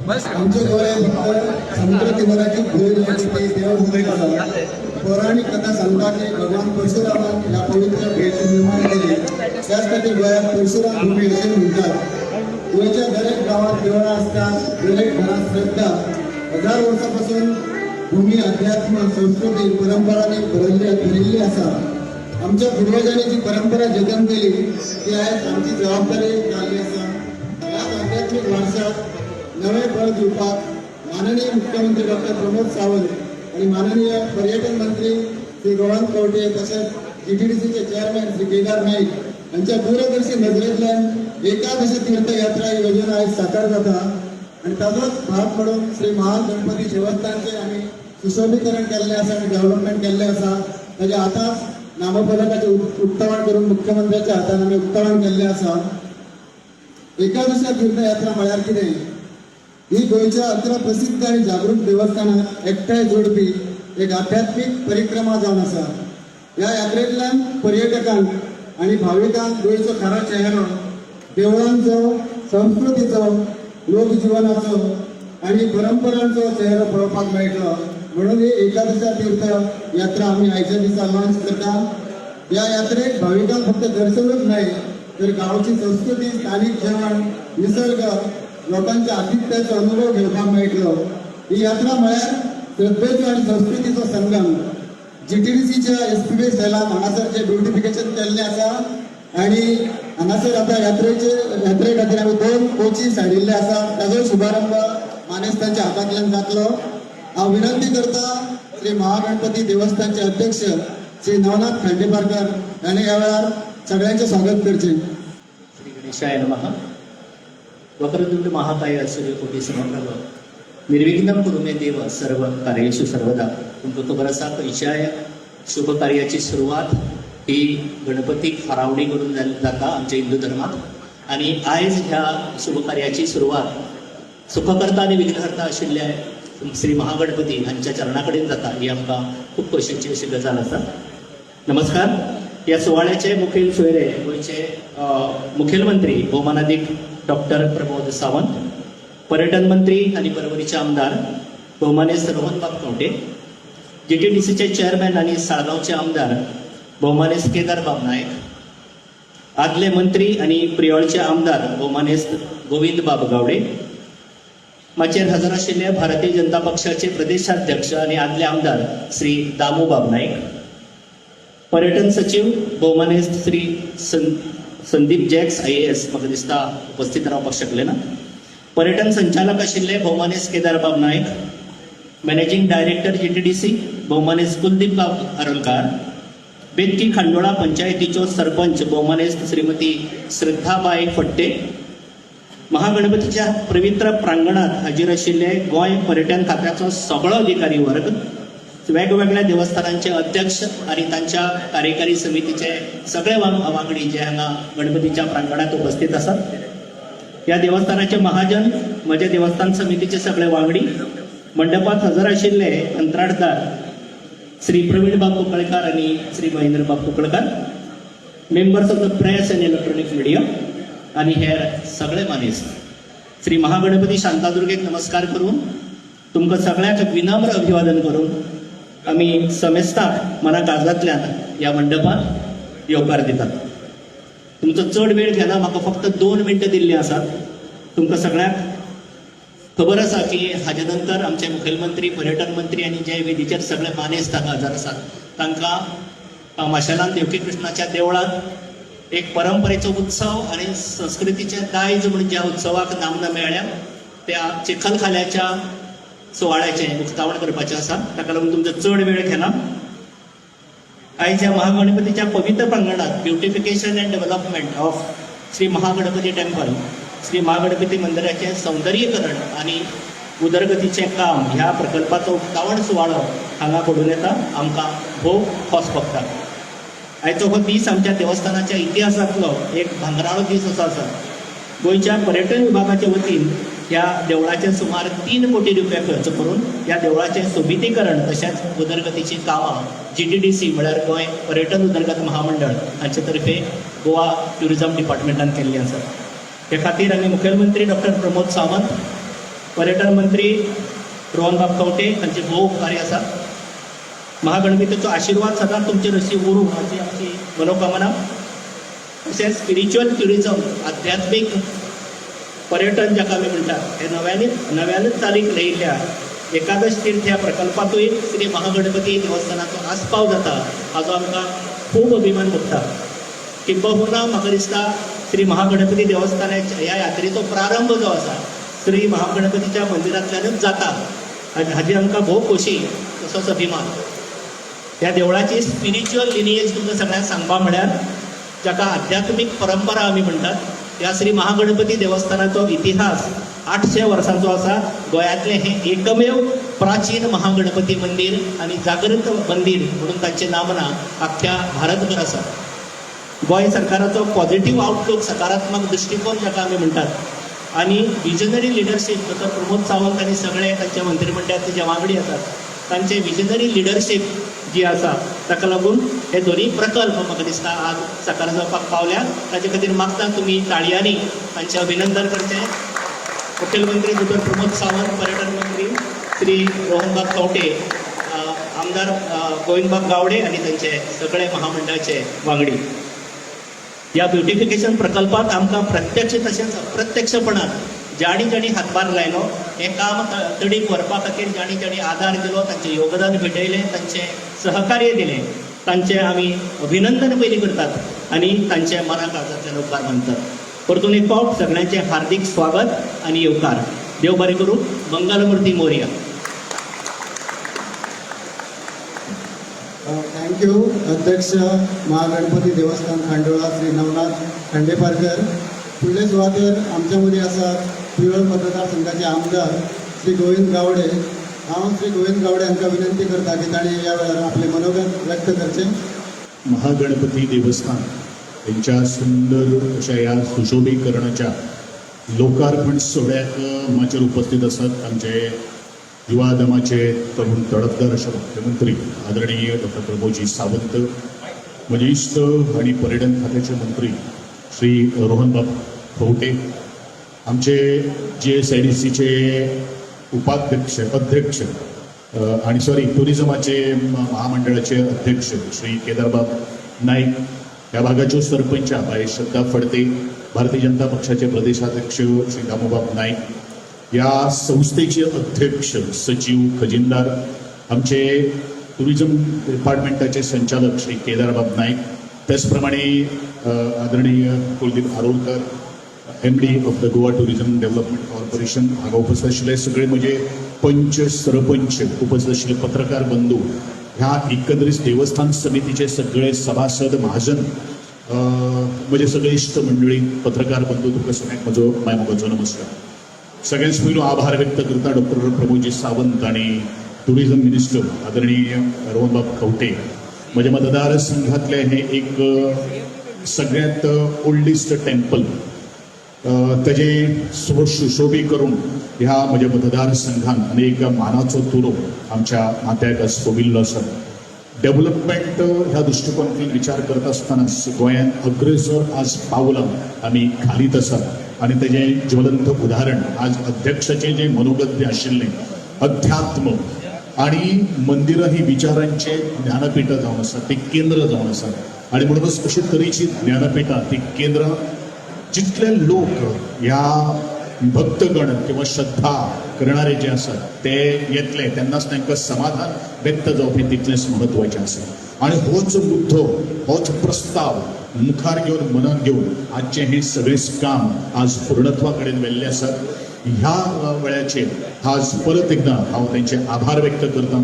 आमचे गोळे फक्त समुद्र किनाऱ्याची भूमी ते देवभूमी कथा पौराणिक कथा सांगतात की भगवान परशुरामान या पवित्र भेट निर्माण केली। त्यासाठी गोव्यात परशुराम भूमी असे म्हणतात। गोव्याच्या दरेक गावात देवळा असतात, दरेक घरात श्रद्धा। 1000 वर्षापासून भूमी अध्यात्म संस्कृती परंपराने भरलेली असा। आमच्या पूर्वजांनी जी परंपरा जतन केली ती आज आमची जबाबदारी झाली असा। याच आध्यात्मिक वारशात नवे बळ दिवपाक माननीय मुख्यमंत्री डॉक्टर प्रमोद सावंत आणि माननीय पर्यटन मंत्री श्री गोविंद कवटे तसेच जीटीडीसीचे चेअरमॅन श्री केदार नाईक यांच्या दूरदर्शी नजरेतल्यान एकादशी तीर्थयात्रा योजना आज साकार जाता आणि ताजोच भाग पडून श्री महागणपती देवस्थानचे आम्ही सुशोभीकरण केल्ले आसा आणि डेव्हलपमेंट केल्ले आसा। ताच्या आतांच नामफलकाचे उत्तवण करून मुख्यमंत्र्याच्या हातान आमी उत्तवण केल्ले आसा। एकादशी तीर्थयात्रा म्हळ्यार कितें? ही गोंयच्या 11 प्रसिद्ध आणि जागृत देवस्थानात एकठांय जोडपी एक आध्यात्मिक परिक्रमा जावन आसा। ह्या यात्रेंतल्यान पर्यटकांक आणि भाविकांक गोंयचो खरो चेहरो, देवळांचो, संस्कृतीचो, लोकजीवनाचो आणि परंपरांचो चेहरो पळोवपाक मेळटलो। म्हणून ही एकादशी तीर्थ यात्रा आम्ही आयच्या दिसा लॉन्च करता। या यात्रेक भाविकांक फक्त दर्शनच नाही तर गावची संस्कृती, स्थानिक जेवण, निसर्ग, लोकांच्या आतिथ्याचो अनुभव घेवपाक मेळटलो। ही यात्रा म्हळ्यार श्रद्धेचो आणि संस्कृतीचो संगम। जीटीडीसीच्या एसपीबी सेलान हांगासर जे ब्युटिफिकेशन केल्लें आसा आणि हांगासर आता यात्रे खातीर आमी 2 कोचीस हाडिल्ले आसा। ताजो शुभारंभ मानेस्तांच्या हातांतल्यान जातलो। हांव विनंती करता श्री महागणपती देवस्थानचे अध्यक्ष श्री नवनाथ खांडेपारकर यांनी ह्या वेळार सगळ्यांचे स्वागत करचे। श्री गणेशाय नमः। वक्रतुंड महाकाय सूर्यकोटी समप्रभ निर्विघ्नं कुरु मे देव सर्व कार्येषु सर्वदा। तुमकां खबर आसा खंयच्याय शुभ कार्याची सुरवात ही गणपती फारावणी करून जाता आमच्या हिंदू धर्मात। आणि आयज ह्या शुभ कार्याची सुरवात सुखकर्ता आणि विघ्नहर्ता आशिल्ल्या श्री महागणपती हांच्या चरणा कडेन जाता ही आमकां खूब खोशयेची अशी गजाल आसा। नमस्कार। ह्या सुवाळ्याचे मुखेल सोयरे गोंयचे मुखेलमंत्री भौमानाधिक डॉक्टर प्रमोद सावंत, पर्यटन मंत्री आणि परवरीचे आमदार भौमानेस्त रोहनबाब कवटे, जीटीडीसीचे चेअरमॅन आणि साळगांवचे आमदार भौमानेस्त केदारबाब नायक, आदले मंत्री आणि प्रियोळचे आमदार भौमानेस्त गोविंदबाब गावडे, माचेर हजर आशिल्ले भारतीय जनता पक्षाचे प्रदेशाध्यक्ष आणि आदले आमदार श्री दामूबाब नाईक, पर्यटन सचिव भौमानेस्त श्री संदीप जॅक्स IAS म्हाका दिसता उपस्थित रावपाक शकले ना, पर्यटन संचालक आशिल्ले भौमानेस्त केदारबाब नायक, मॅनेजिंग डायरेक्टर जीटीडीसी भौमानेस्त कुलदीपबाब आरोलकार, बेतकी खांडोळा पंचायतीच्यो सरपंच भौमानेस्त श्रीमती श्रद्धाबाई फट्टे, महागणपतीच्या पवित्र प्रांगणात हाजीर आशिल्ले गोंय पर्यटन खात्याचो सगळो अधिकारी वर्ग, वेगवेगळ्या देवस्थानांचे अध्यक्ष आणि तांच्या कार्यकारी समितीचे सगळे वांगडी जे हांगा गणपतीच्या प्रांगणात उपस्थित आसात, या देवस्थानाचे महाजन, म्हजे देवस्थान समितीचे सगळे वांगडी, मंडपात हजर आशिल्ले कंत्राटदार श्री प्रवीणबाब कुंकळकार आणि Shri Mahendrabab Kunkalkar, members of the press and electronic media आणि हेर सगळे मानेस्त, श्री महागणपती शांतादुर्गेक नमस्कार करून तुमकां सगळ्यांक विनम्र अभिवादन करून आमी समेस्ताक मना काळजांतल्यान ह्या मंडपात येवकार दितात। तुमचो चड वेळ घेना, म्हाका फक्त 2 मिनटां दिल्ली आसात। तुमकां सगळ्यांक खबर आसा की हाजे नंतर आमचे मुखेलमंत्री, पर्यटन मंत्री आणि जे वेदीचेर सगळे मानेस्त हांगा हजर आसात तांकां माशेलांत देवकी कृष्णाच्या देवळांत एक परंपरेचो उत्सव आणि संस्कृतीचे दायज म्हणून ज्या उत्सवाक नामना मेळ्ळ्या त्या चिखलखाल्याच्या सुवाळ्याचे उक्तावण करपाचें आसा। ताका लागून तुमचो चड वेळ घेना। आयज ह्या महागणपतीच्या पवित्र प्रांगणात beautification and development of Shri Mahaganpati temple, Shri Mahaganpati मंदिराचे सौंदर्यीकरण आणि उदरगतीचे काम ह्या प्रकल्पाचो उक्तावण सुवाळो हांगा घडून येता आमकां भोव खोस भोगता। आयचो हो दीस आमच्या देवस्थानाच्या इतिहासांतलो एक भांगराळो दीस असो आसा। गोंयच्या पर्यटन विभागाचे वतीन ह्या देवळाचे सुमार 3 कोटी रुपया खर्च करून ह्या देवळाचे सोबितीकरण तशेंच उदरगतीची कामां जीटीडीसी म्हळ्यार गोंय पर्यटन उदरगत महामंडळ हांचे तर्फे गोवा ट्युरिझम डिपार्टमेंटान केल्ली आसा। हे खातीर आमी मुखेलमंत्री डॉक्टर प्रमोद सावंत, पर्यटन मंत्री रोहन बाब खंवटे हांचे भोव उपकारी आसा. महागणपतीचो आशिर्वाद सदांच तुमचेर अशी उरूं हाची आमची मनोकामना. तशेंच स्पिरिच्युअल ट्युरिजम आध्यात्मीक पर्यटन जाका आमी म्हणटात हे नव्यानच चालीक लायिल्ल्या एकादश तीर्थ ह्या प्रकल्पातूय श्री महागणपती देवस्थानाचो आस्पाव जाता हाचो आमकां खूब अभिमान भोगता. किंबहुना म्हाका दिसता श्री महागणपती देवस्थानाच्या ह्या यात्रेचो प्रारंभ जो आसा श्री महागणपतीच्या मंदिरांतल्यानच जाता हाजी आमकां भोव खोशी तसोच अभिमान. ह्या देवळाची स्पिरिच्युअल लिनिएज तुमकां सगळ्यांक सांगपा म्हळ्यार जाका आध्यात्मीक परंपरा आमी म्हणटात, ह्या श्री महागणपती देवस्थानाचो इतिहास 800 वर्सांचो आसा. गोंयांतलें हें एकमेव प्राचीन महागणपती मंदिर आनी जागृत मंदिर म्हणून ताचें नामना अख्ख्या भारतभर आसा. गोंय सरकाराचो पॉझिटिव्ह आउटलूक सकारात्मक दृश्टिकोन जाका आमी म्हणटात आनी visionary leadership doctor Pramod Sawant आनी सगळे तांच्या मंत्रिमंडळाचे जे वांगडी आसात तांचे विजनरी लिडरशीप जी आसा ताका लागून हे दोनी प्रकल्प म्हाका दिसता आज साकार जावपाक पावल्या. ताचे खातीर मागता तुमी ताळयांनी तांचें अभिनंदन करचें. मुखेलमंत्री डॉक्टर प्रमोद सावंत, पर्यटन मंत्री श्री रोहनबाब खंवटे, आमदार गोविंदबाब गावडे आनी तांचे सगळे महामंडळाचे वांगडी. ह्या ब्युटिफिकेशन प्रकल्पात आमकां प्रत्यक्ष तशेंच अप्रत्यक्षपणान ज्यांनी ज्यांनी हातभार लायलो हें काम तडीक व्हरपा खातीर ज्यांनी ज्यांनी आदार दिलो तांचें योगदान भेटयलें तांचें सहकार्य दिलें तांचें आमी अभिनंदन पयलीं करतात आनी तांचे मना काळजांतल्यान उपकार मानतात. परतून एक फावट सगळ्यांचें हार्दिक स्वागत आनी येवकार. देव बरें करूं. मंगलमूर्ती मोरया. थँक्यू. अध्यक्ष महागणपती देवस्थान खांडोळा श्री नवनाथ खांडेपारकर. फुडले सुवातेर आमच्या मदीं आसात पिवळ मतदारसंघाचे आमदार श्री गोविंद गावडे. हांव श्री गोविंद गावडे हांकां विनंती करता की तांणी ह्या वेळार आपले मनोगत व्यक्त करचें. महागणपती देवस्थान यांच्या सुंदर अशा या सुशोभीकरणाच्या लोकार्पण सोहळ्याक माचेर उपस्थित असत आमचे युवा दमाचे तरुण तडफदार अशे मुख्यमंत्री आदरणीय डॉक्टर प्रमोदजी सावंत, म्हजे इश्ट आणि पर्यटन खात्याचे मंत्री श्री रोहनबाब खंवटे, आमचे GSIDCचे उपाध्यक्ष अध्यक्ष आणि टुरिझमाचे महामंडळाचे अध्यक्ष श्री केदारबाब नाईक, ह्या भागाच्यो सरपंच बाई श्रद्धा फडते, भारतीय जनता पक्षाचे प्रदेशाध्यक्ष श्री दामोबाब नाईक, या संस्थेचे अध्यक्ष सचिव खजिनदार, आमचे टुरिझम डिपार्टमेंटाचे संचालक श्री केदारबाब नाईक, त्याचप्रमाणे आदरणीय Kuldeep Arolkar, MD of the Goa tourism development corporation हांगा उपस्थित आशिल्ले सगळे म्हजे पंच सरपंच, उपस्थित आशिल्ले पत्रकार बंधू, ह्या एकंदरीत देवस्थान समितीचे सगळे सभासद महाजन, म्हजे सगळे इश्ट मंडळी, पत्रकार बंधू, तुमकां सगळ्यांक म्हजो मायमोगाचो नमस्कार. सगळ्यांत पयलो आभार व्यक्त करता डॉक्टर प्रमोदजी सावंत आणि टुरिझम मिनिस्टर आदरणीय रोहनबाब खंवटे. म्हज्या मतदारसंघातले हे एक सगळ्यात ओल्डेस्ट टेम्पल, तेजे सुशोभीकरण ह्या म्हज्या मतदारसंघान अनेक मानाचो तुरो आमच्या माथ्याक आज सोबिल्लो आसा. डेव्हलपमेंट ह्या दृश्टिकोनातून विचार करता आसतना गोंयांत अग्रेसर आज पावलां आमी घालीत आसात आनी तेजें ज्वलंत उदाहरण आज अध्यक्षाचें जें मनोगत जें आशिल्लें, अध्यात्म आणि मंदिरां ही विचारांचे ज्ञानपीठ जावन आसा, ती केंद्र जावन आसा आणि म्हणूनच अशे तरेची ज्ञानपीठां ती केंद्रां जितले लोक ह्या भक्तगण किंवा श्रद्धा करणारे जे आसात ते येतले तेन्नाच तांकां समाधान व्यक्त जावपी तितलेंच म्हत्वाचें आसा. आणि होच मुद्दो, होच प्रस्ताव मुखार घेवन मनात घेवन आजचें हें सगळेंच काम आज पूर्णत्वा कडेन व्हेल्लें आसा. ह्या वेळाचेर आज परत एकदा हांव तेंचे आभार व्यक्त करता.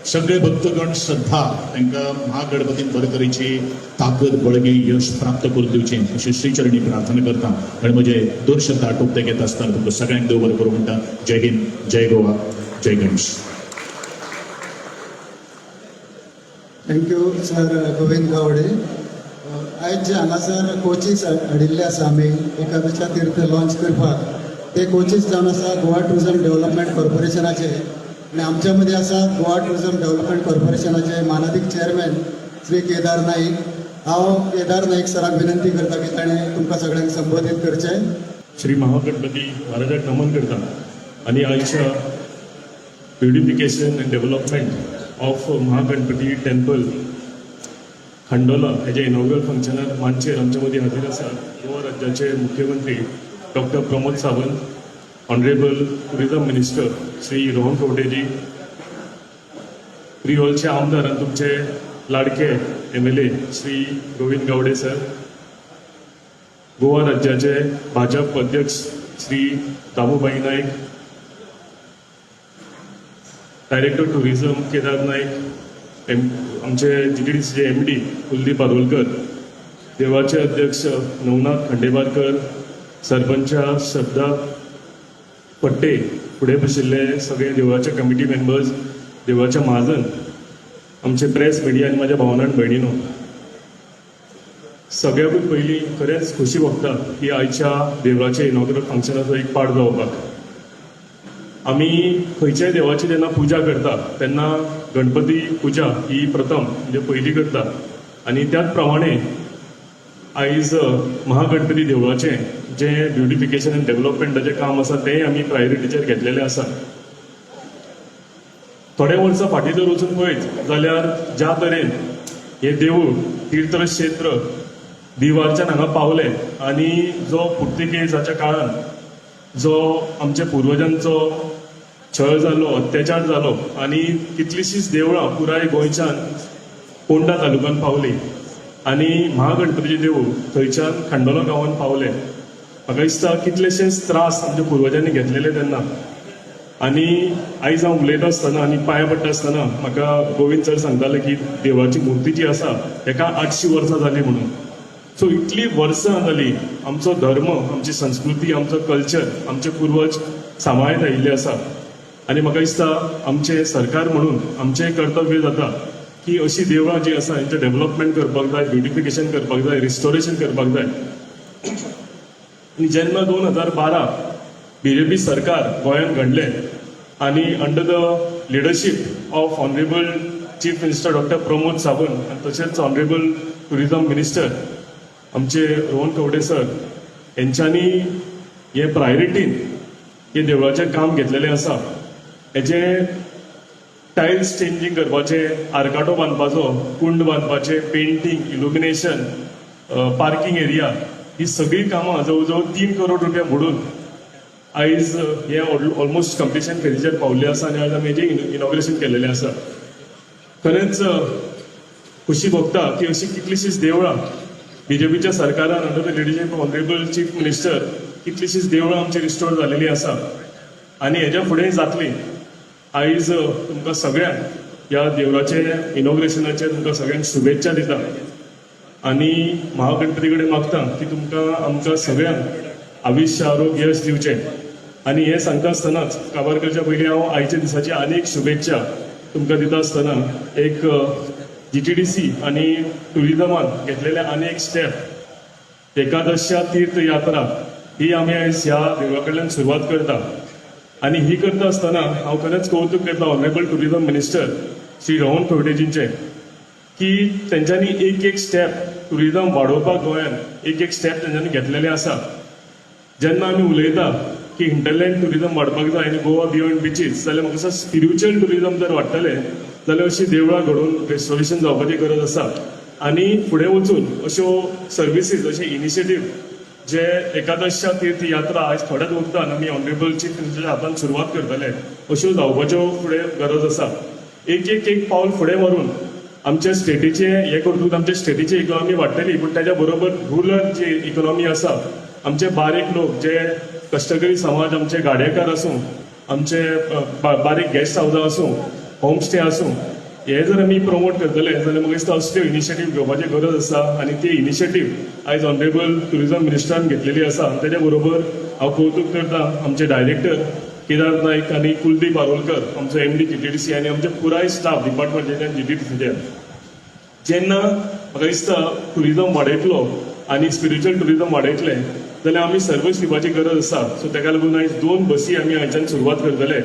सगळे भक्तगण श्रद्धा तांकां महागणपतीन बरे तरेची ताकद, बळगी, यश प्राप्त करून दिवचें अशी श्रीचरणी प्रार्थना करता आनी म्हजे 2 शब्द आटोपते घेता आसतना तुमकां सगळ्यांक देव बरें करूं म्हणटा. जय हिंद, जय गोवा, जय गणेश. Thank you sir Govind Gawade. आयज जे हांगासर कोचीस हाडिल्ले आसा आमी एकादशा तीर्थ लॉन्च करपाक, ते कोचीस जावन आसा गोवा टुरिझम डेव्हलपमेंट कॉर्पोरेशनाचे आणि आमच्या मध्ये आसा गोवा टुरिझम डेव्हलपमेंट कॉर्पोरेशनाचे मानाधिक चेअरमॅन श्री केदार नाईक. हांव केदार नाईक सराक विनंती करता की ताणें तुमकां सगळ्यांक संबोधीत करचें. श्री महागणपती महाराजाक नमन करता आणि आयच्या beautification and development of Mahaganpati temple Khandola हेजे इनॉग्रल फंक्शनार मानचेर आमचे मदीं हाजीर आसा गोवा राज्याचे मुख्यमंत्री doctor Pramod Sawant, honourable tourism minister Shri Rohan Khaunteji, रिओलचे आमदार आनी तुमचे लाडके MLA श्री गोविंद गावडे सर, गोवा राज्याचे भाजप अध्यक्ष श्री दामूबाई नाईक, डायरेक्टर टुरिझम केदार नाईक, आमचे GTDCचे MD कुलदीप बारोलकर, देवाचे अध्यक्ष नवनाथ खंडेबारकर, सरपंच श्रद्धा पट्टे, फुडें बशिल्ले सगळे देवळाचे कमिटी मेंबर्स, देवळाचे महाजन, आमचे प्रेस मिडिया आनी म्हाज्या भावनां आनी भयणीनो, सगळ्याकूच पयलीं खरेंच खोशी भोगता की आयच्या देवळाच्या इनॉग्रल फंक्शनाचो एक पार्ट जावपाक. आमी खंयच्याय देवाची जेन्ना पुजा करता तेन्ना गणपती पुजा ही प्रथम म्हणजे पयली करता आनी त्याच प्रमाणे आयज महागणपती देवळाचें जें ब्युटिफिकेशन आनी डेव्हलपमेंटाचें काम आसा तेंय आमी प्रायोरिटीचेर घेतलेलें आसा. थोडे वर्सां फाटीं जर वचून पळयत जाल्यार ज्या तरेन हें देवूळ तीर्थक्षेत्र दिवारच्यान हांगा पावलें आनी जो पुर्तुगेजाच्या काळान जो आमच्या पुर्वजांचो छळ जालो, अत्याचार जालो आनी कितलींशींच देवळां पुराय गोंयच्यान पोंडा तालुक्यान पावलीं आनी महागणपतीचें देवूळ थंयच्यान खांडोला गांवांत पावलें. म्हाका दिसता कितलेशेच त्रास आमच्या पुर्वजांनी घेतलेले तेन्ना. आनी आयज हांव उलयता आसतना आनी पांया पडटा आसतना म्हाका गोविंद सर सांगताले की देवाची मुर्ती जी आसा ताका 800 वर्सां जालीं म्हणून. सो इतलीं वर्सां जालीं आमचो धर्म, आमची संस्कृती, आमचो कल्चर आमचे पुर्वज सांबाळत आयिल्ले आसा. आनी म्हाका दिसता आमचें सरकार म्हणून आमचें कर्तव्य जाता की अशीं देवळां जीं आसा हेंचें डेव्हलपमेंट करपाक जाय, ब्युटिफिकेशन करपाक जाय, रिस्टोरेशन करपाक जाय. आनी जेन्ना 2012 BJP सरकार गोंयांत घडलें आनी under the leadership of honourable chief minister doctor Pramod Sawant आनी तशेंच ऑनरेबल टुरिझम मिनिस्टर आमचे रोहन खंवटे सर हेंच्यांनी हे प्रायोरिटीन हे देवळाचें काम घेतलेलें आसा. हेजें टायल्स चेंजींग करपाचें, आर्काटो बांदपाचो, कुंड बांदपाचें, पेंटींग, इल्युमिनेशन, पार्किंग एरिया ही सगळीं कामां जवळ जवळ 3 करोड रुपया मोडून आयज हे ऑलमोस्ट कंप्लिशन फेजीचेर पावल्ले आसा आनी आयज आमी हेजें इनॉग्रेशन केलेलें आसा. खरेंच खुशी भोगता की अशीं कितलींशींच देवळां BJPच्या सरकारान under the leadership of honourable chief minister कितलींशींच देवळां आमची रिस्टोर जालेलीं आसा आनी हेज्या फुडेंय जातलीं. आयज तुमकां सगळ्यांक ह्या देवळाचे इनॉग्रेशनाचे तुमकां सगळ्यांक शुभेच्छा दिता आनी महागणपती कडेन मागता की तुमकां आमकां सगळ्यांक आयुश्य आरोग्य यश दिवचें. आनी हें सांगता आसतनाच काबार करच्या पयलीं हांव आयच्या दिसाची आनीक शुभेच्छा तुमकां दिता आसतना एक GTDC आनी टुरिझमान घेतलेले आनीक स्टेप एकादशा तीर्थ यात्रा ही आमी आयज ह्या देवळा कडल्यान सुरवात करता. आनी ही करता आसतना हांव खरेंच कौतुक करता honourable tourism minister Shri Rohan खंवटेजींचें की तेंच्यांनी एक स्टेप टुरिझम वाडोवपाक गोंयांत एक स्टेप तेंच्यांनी घेतलेलें आसा. जेन्ना आमी उलयता की हिंटरलँड टुरिझम वाडपाक जाय आनी गोवा बियॉन्ड बिचीस जाल्यार म्हाका दिसता स्पिरिच्युअल टुरिझम जर वाडटलें जाल्यार अशीं देवळां घडोवन रेस्टोरेशन जावपाची गरज आसा. आनी फुडें वचून अश्यो सर्विसीस, अशे इनिशिएटीव जे एकादशा तीर्थ यात्रा आयज थोड्याच वखदान आमी ऑनरेबल चीफ मिनिस्टराच्या हातान सुरवात करतले, अश्यो जावपाच्यो फुडें गरज आसा. एक पावल फुडें व्हरून आमच्या स्टेटीचे हे करून आमच्या स्टेटीची इकॉनॉमी वाडटली, पूण ताच्या बरोबर रुरल जी इकॉनॉमी आसा, आमचे बारीक लोक जे कश्टकरी समाज, आमचे गाडेकार आसूं, आमचे बारीक गेस्ट हावजां आसूं, होम स्टे आसूं, हे जर आमी प्रमोट करतले जाल्यार म्हाका दिसता असल्यो इनिशिएटीव घेवपाची गरज आसा. आनी ती इनिशिएटीव आयज ऑनरेबल टुरिझम मिनिस्टरान घेतलेली आसा. तेच्या बरोबर हांव कौतुक करता आमचे डायरेक्टर केदार नाईक आनी कुलदीप बारोलकर, आमचो MD GTDC आनी आमचे पुराय स्टाफ डिपार्टमेंटाच्यान GTDCच्या. जेन्ना म्हाका दिसता टुरिझम वाडयतलो आनी स्पिरिच्युअल टुरिझम वाडयतलें जाल्यार आमी सर्वीस दिवपाची गरज आसा. सो ताका लागून आयज 2 बसी आमी हांच्यान सुरवात करतले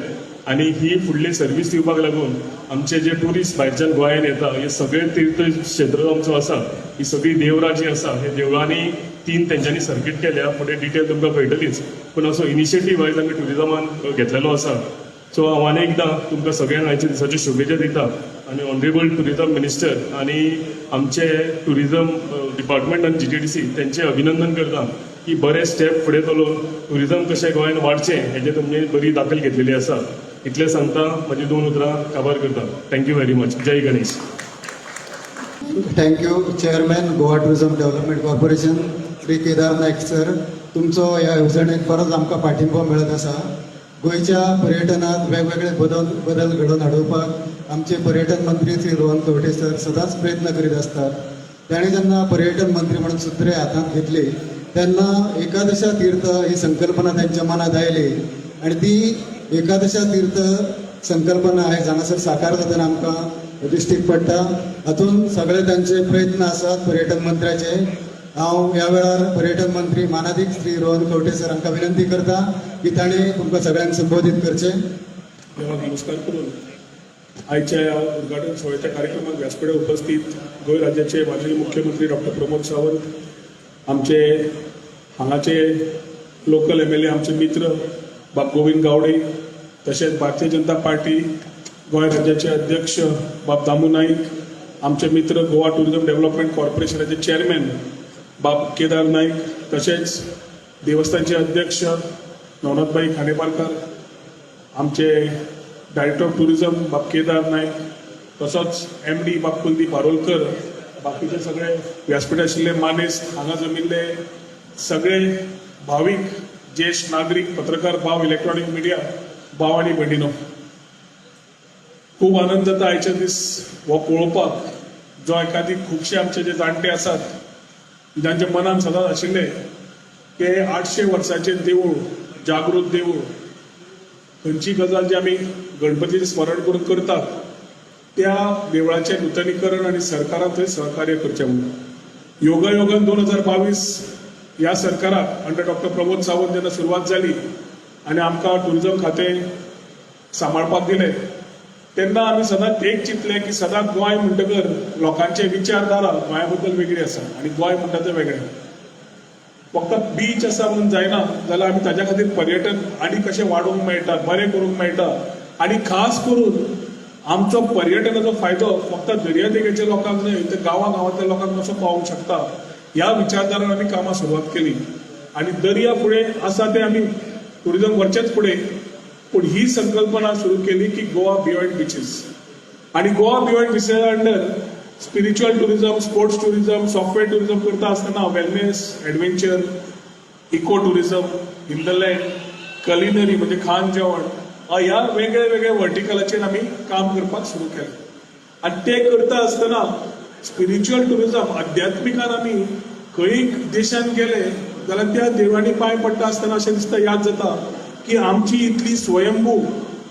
आनी ही फुडली सर्वीस दिवपाक लागून आमचे जे टुरिस्ट भायरच्यान गोंयांत येता, हे सगळे तीर्थ क्षेत्र आमचो आसा, ही सगळी देवळां जी आसा, हे देवळांनी 3 तेंच्यांनी सर्कीट केल्या. फुडें डिटेल तुमकां कळटलीच. पूण असो इनिशिएटीव वायज आमी ट्युरिजमान घेतलेलो आसा. सो हांव आनी एकदां तुमकां सगळ्यांक आयच्या दिसाच्यो शुभेच्छा दिता आनी ऑनरेबल टुरिजम मिनिस्टर आनी आमचे टुरिजम डिपार्टमेंट आनी GTDC तेंचें अभिनंदन करता की बरे स्टेप फुडें चलोवन टुरिजम कशें गोंयांत वाडचें हेजें तुमची बरी दाखल घेतलेली आसा. इतलें सांगता म्हजी 2 उतरां काबार करता. Thank you very much. जय Ganesh. Thank you chairman Goa tourism development corporation Shri Kedar Naik sir. तुमचो ह्या येवजणेक परत आमकां पाठिंबो मेळत आसा. गोंयच्या पर्यटनात वेगवेगळे बदल घडोवन हाडोवपाक आमचे पर्यटन मंत्री श्री रोहन खंवटे सर सदांच प्रयत्न करीत असतात. ताणें जेन्ना पर्यटन मंत्री म्हणून सुत्रे हातांत घेतली तेन्ना एकादशा तीर्थ ही संकल्पना त्यांच्या मनात आयली आणि ती एकादशा तीर्थ संकल्पना आयज हांगासर साकार जातना आमकां दिश्टीक पडटा. हातूंत सगळे तांचे प्रयत्न आसात पर्यटन मंत्र्याचे. हांव ह्या वेळार पर्यटन मंत्री मानाधीक श्री रोहन खंवटे सर हांकां विनंती करता की ताणें तुमकां सगळ्यांक संबोधीत करचें. देवाक नमस्कार करून आयच्या ह्या उद्घाटन सोहळ्याच्या कार्यक्रमाक व्यासपीठार उपस्थित गोंय राज्याचे माननीय मुख्यमंत्री डॉक्टर प्रमोद सावंत, आमचे हांगाचे लोकल MLA आमचे मित्र बाब गोविंद गावडे, तशेंच भारतीय जनता पार्टी गोंय राज्याचे अध्यक्ष बाब दामू नाईक, आमचे मित्र गोवा टुरिझम डेव्हलपमेंट कॉर्पोरेशनाचे चेअरमॅन बाब केदार नाईक, तसेच देवस्थानचे अध्यक्ष नवनाथबाई खांडेपारकर, आमचे डायरेक्टर ऑफ टुरिझम बाब केदार नाईक, तसोच MD बाब कुलदीप बारोलकर, बाकीचे सगळे व्यासपीठ आशिल्ले मानेस्त, हांगा जमिल्ले सगळे भावीक ज्येष्ठ नागरीक, पत्रकार भाव, इलेक्ट्रॉनिक मिडिया भाव आनी भगिनो, खूब आनंद जाता आयचे दीस हो पळोवपाक जो एखादी खुबशे आमचे जे जाणटे आसात जांच्या मनान सदांच आशिल्ले की 800 वर्सांचें देवूळ, जागृत देवूळ, खंयची गजाल जी आमी गणपतीचें स्मरण करून करतात त्या देवळाचें नूतनीकरण आनी सरकारान थंय सहकार्य करचें म्हणून योगायोगान 2022 ह्या सरकाराक अंडर डॉक्टर प्रमोद सावंत जेन्ना सुरवात जाली आनी आमकां टुरिझम खातें सांबाळपाक दिलें तेन्ना आमी सदांच एक चिंतलें की सदांच गोंय म्हणटकर लोकांचे विचारधारा गोंया बद्दल वेगळी आसा आनी गोंय म्हणटा तें वेगळें. फक्त बीच आसा म्हणून जायना, जाल्यार आमी ताच्या खातीर पर्यटन आनी कशें वाडोवंक मेळटा, बरें करूंक मेळटा आनी खास करून आमचो पर्यटनाचो फायदो फक्त दर्यादेगेच्या लोकांक न्हय तर गांवांतल्या लोकांक कसो पावूंक शकता ह्या विचारधारान आमी कामां सुरवात केली. आनी दर्या फुडें आसा तें आमी टुरिझम व्हरचेंच फुडें, पूण ही संकल्पना सुरू केली की गोवा बियॉन्ड बिचीस. आनी गोवा बियॉन्ड बिचीसा under spiritual tourism, sports tourism, software tourism करता आसतना wellness, adventure, eco tourism, hinterland, culinary म्हणजे खाण जेवण ह्या वेगळे वेगळे वर्टिकलाचेर आमी काम करपाक सुरू केलें. आनी ते करता आसतना स्पिरिच्युअल टुरिझम आध्यात्मिकान आमी खंय देशांत गेले जाल्यार त्या देवळांनी पांय पडटा आसतना अशें दिसता याद जाता की आमची इतली स्वयंभू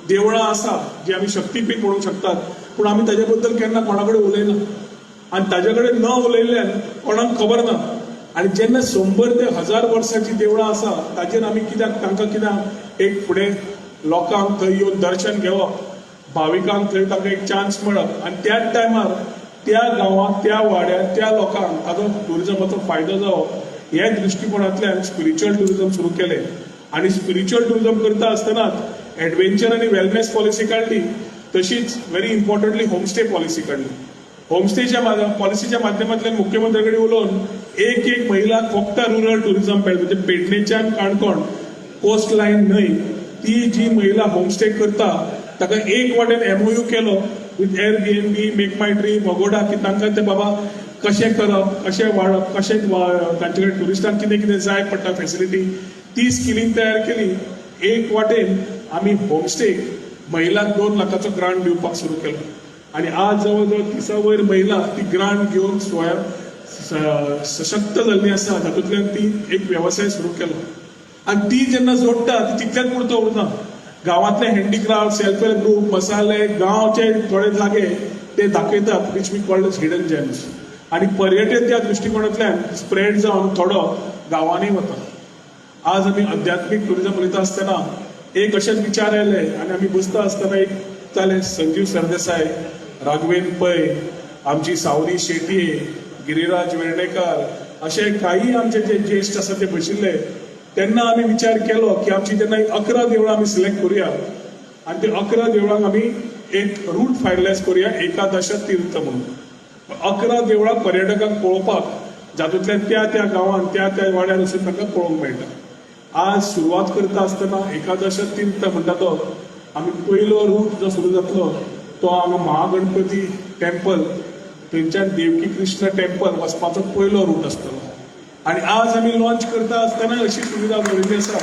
देवळां आसा जी आमी शक्तीपीठ म्हणूंक शकतात, पूण आमी ताजे बद्दल केन्ना कोणा कडेन उलयना आनी ताजे कडेन न उलयल्ल्यान कोणाक खबर ना. आनी जेन्ना 100 ते 1000 वर्सांची देवळां आसा ताजेर आमी कित्याक तांकां कित्याक एक फुडें लोकांक थंय येवन दर्शन घेवप, भाविकांक थंय तांकां एक चान्स मेळप आनी त्याच टायमार त्या गांवांत, त्या वाड्यात, त्या लोकांक ताजो टुरिझमाचो फायदो जावप हे दृश्टीकोनांतल्यान स्पिरिच्युअल टुरिझम सुरू केलें. आनी स्पिरिच्युअल टुरिझम करता आसतनाच एडव्हेंचर आनी वेलनेस पॉलिसी काडली, तशीच व्हेरी इम्पॉर्टंटली होमस्टे पॉलिसी काडली. होमस्टेच्या पॉलिसीच्या माध्यमांतल्यान मुख्यमंत्री कडेन उलोवन एक महिलाक फक्त रुरल टुरिझम मेळटा, म्हणजे पेडणेच्यान काणकोण कोस्ट लायन न्हय ती जी महिला होमस्टे करता ताका एक वाटेन MOU केलो with Airbnb, make my dream, Agoda की तांकां ते बाबा कशें करप, कशें वाडप, कशें तांचे कडेन टुरिस्टांक कितें कितें जाय पडटा फॅसिलिटी ती स्किलींग तयार केली. एक वाटेन आमी होमस्टे महिलांक 2 लाखाचो ग्रांट दिवपाक सुरू केलो आनी आज जवळ जवळ 30 वयर महिला ती ग्रांट घेवन स्वयं सशक्त जाल्ली आसा. तातूंतल्यान ती एक वेवसाय सुरू केलो आनी ती जेन्ना जोडटा ती तितल्याच पुरतो उरना. गांवांतले हँडीक्राफ्ट, सेल्फ हेल्प ग्रूप, मसाले, गांवचे थोडे जागे ते दाखयतात which we called hidden gems. आनी पर्यटन त्या दृश्टीकोनांतल्यान स्प्रेड जावन थोडो गांवांनी वता. आज आमी आध्यात्मीक टुरिझम उलयता आसतना एक अशेंच विचार आयले आनी आमी बसता आसतना एक जाले संजीव सरदेसाय, राघवेंद्र पै, आमची सावरी शेटये, गिरिराज वेर्णेकार अशे काही आमचे जे ज्येश्ठ आसा ते बशिल्ले तेन्ना आमी विचार केलो की आमची तेन्ना 11 देवळां आमी सिलेक्ट करुया आनी ते 11 देवळांक आमी एक रूट फायनलायज करुया एकादश तीर्थ म्हणून. 11 देवळां पर्यटकांक पळोवपाक जातूंतल्यान त्या त्या गांवांत त्या त्या वाड्यार वचून तांकां पळोवंक मेळटा. आज सुरवात करता आसतना एकादश तीर्थ म्हणटा तो आमी पयलो रूट जो सुरू जातलो तो हांगा महागणपती टेम्पल थंयच्यान देवकी कृष्ण टेम्पल वचपाचो पयलो रूट आसतलो. आनी आज आमी लॉन्च करता आसतना अशी सुविधा दवरिल्ली आसा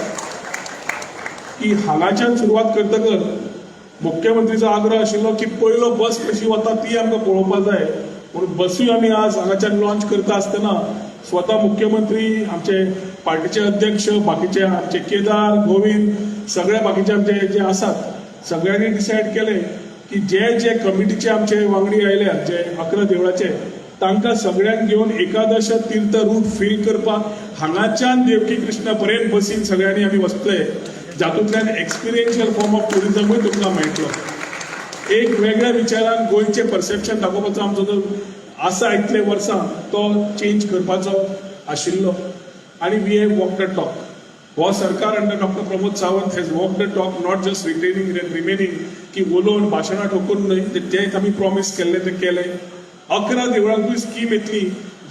की हांगाच्यान सुरवात करतकच मुख्यमंत्रीचो आग्रह आशिल्लो की पयलो बस कशी वता ती आमकां पळोवपाक जाय म्हणून बसूय आमी आज हांगाच्यान लॉन्च करता आसतना स्वता मुख्यमंत्री आमचे पार्टीचे अध्यक्ष बाकीचे आमचे केदार गोविंद सगळे बाकीचे आमचे जे आसात सगळ्यांनी डिसायड केले की जे जे कमिटीचे आमचे वांगडी आयल्या जे 11 देवळाचे तांकां सगळ्यांक घेवन एकादश तीर्थ रूट फील करपाक हांगाच्यान देवकी कृष्ण पर्यंत बसीन सगळ्यांनी आमी वचतले जातूंतल्यान एक्सपिरियन्शियल फॉर्म ऑफ टुरिजमूय तुमकां मेळटलो. एक वेगळ्या विचारान गोंयचें परसेप्शन दाखोवपाचो आमचो जो आसा इतले वर्सां तो चेंज करपाचो आशिल्लो आनी we have walk the talk. हो सरकार under doctor Pramod Sawant has walk the talk not just retaining and remaining की उलोवन भाशणां ठोकून न्हय तें आमी प्रॉमीस केल्ले ते केले. 11 देवळांकूय स्कीम येतली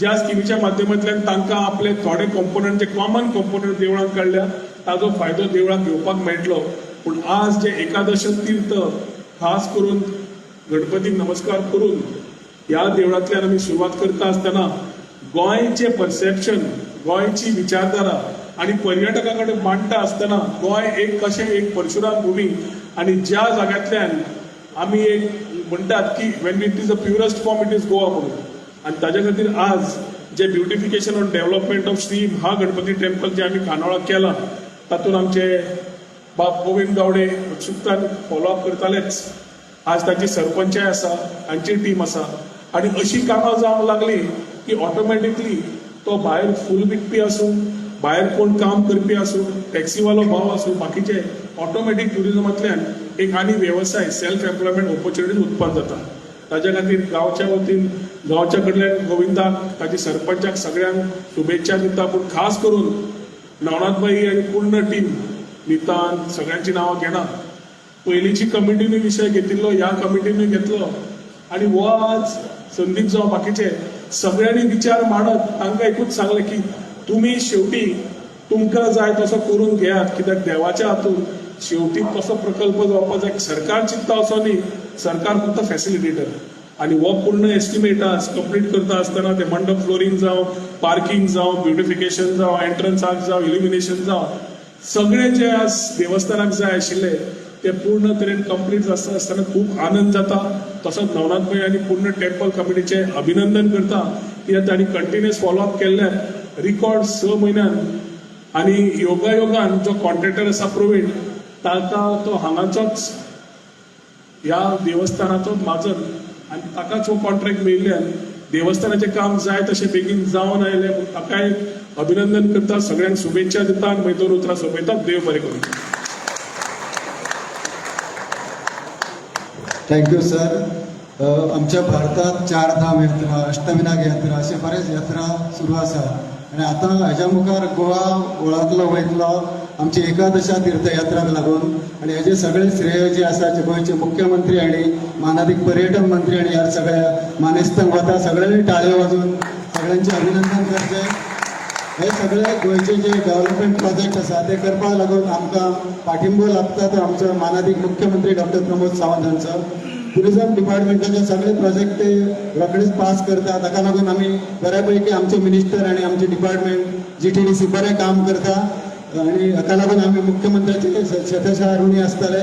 ज्या स्किमीच्या माध्यमांतल्यान तांकां आपले थोडे कॉम्पोनंट जे कॉमन कॉम्पोनंट देवळांक काडल्या ताजो फायदो देवळांक घेवपाक मेळटलो. पूण आज जे एकादश तीर्थ खास करून गणपतीक नमस्कार करून ह्या देवळांतल्यान आमी सुरवात करता आसतना गोंयचें परसेप्शन गोंयची विचारधारा आनी पर्यटका कडेन मांडटा आसतना गोंय एक कशें एक परशुराम भुमी आनी ज्या जाग्यांतल्यान आमी एक म्हणटात की when it is the purest form it is Goa म्हणून आनी ताज्या खातीर आज जे beautification on development of Shri Mahaganpati temple जे आमी खानावळा केलां तातूंत आमचे बाब गोविंद गावडे उत्सुकतान फॉलोअप करतालेच. आज ताची सरपंचाय आसा तांची टीम आसा आनी अशी कामां जावंक लागली की ऑटोमॅटिकली तो भायर फूल विकपी आसूं भायर कोण काम करपी आसूं टॅक्सीवालो भाव आसूं बाकीचे ऑटोमॅटीक ट्युरिजमांतल्यान एक आनी वेवसाय सेल्फ एम्प्लॉयमेंट ऑपॉर्च्युनिटीज उत्पन्न जाता. ताज्या खातीर गांवच्या वतीन गांवच्या कडल्यान गोविंदाक ताच्या सरपंचाक सगळ्यांक शुभेच्छा दिता. पूण खास करून नवनाथबाई आनी पूर्ण टीम नितान सगळ्यांची नांवां घेना पयलींची कमिटीनूय विशय घेतिल्लो ह्या कमिटीनूय घेतलो आनी हो आज संदीप जावं बाकीचे सगळ्यांनी विचार मांडत तांकां एकूच सांगलें की तुमी शेवटी तुमकां जाय तसो करून घेयात कित्याक देवाच्या हातून शेवटी कसो प्रकल्प जावपाक जाय सरकार चिंतता असो न्ही सरकार फक्त फॅसिलिटेटर आनी हो पूर्ण एस्टिमेट आज कंप्लीट करता आसतना ते मंडप फ्लोरींग जावं पार्किंग जावं ब्युटिफिकेशन जावं एंट्रन्साक जावं इल्युमिनेशन जावं सगळे जे आज देवस्थानाक जाय आशिल्ले ते पूर्ण तरेन कंप्लीट जाता आसतना खूब आनंद जाता. तसोच नवनाथभाई आनी पूर्ण टेम्पल कमिटीचे अभिनंदन करता कित्याक तांणी कंटिन्युअस फॉलोअप केल्ल्यान रिकॉर्ड 6 म्हयन्यान आनी योगायोगान जो कॉन्ट्रॅक्टर आसा प्रवीण ताका तो हांगाचोच ह्या देवस्थानाचोच माजर आनी ताकाच हो कॉन्ट्रॅक्ट मेळिल्ल्यान देवस्थानाचें काम जाय तशें बेगीन जावन आयलें. ताकाय अभिनंदन करता सगळ्यांक शुभेच्छा दिता आनी मागीर 2 उतरां सोंपयता. देव बरें करूं. Thank you sir. आमच्या भारतात 4 धाम यात्रा अष्टविनायक यात्रा अशे बरेच यात्रा सुरू आसा आनी आतां हेज्या मुखार गोवा वळखलो वयतलो आमची एकादशा तीर्थयात्राक लागून आनी हेजे सगळे श्रेय जे आसा जे गोंयचे मुख्यमंत्री आनी मानाधीक पर्यटन मंत्री आनी ह्या सगळ्या मानेस्तांक वता सगळ्यांनी टाळयो वाजोवन सगळ्यांचे अभिनंदन करचें. हे सगळे गोंयचे जे डेव्हलपमेंट प्रोजेक्ट आसा ते करपाक लागून आमकां पाठिंबो लागता तो आमचो मानाधीक मुख्यमंत्री डॉक्टर प्रमोद सावंत हांचो. टुरिजम डिपार्टमेंटाचे सगळे प्रोजेक्ट ते रोखडेच पास करता ताका लागून आमी बऱ्यापैकी आमचे मिनिस्टर आनी आमचे डिपार्टमेंट GTDC बरें काम करता आनी हाका लागून आमी मुख्यमंत्र्याचे शतशः ऋणी आसतले.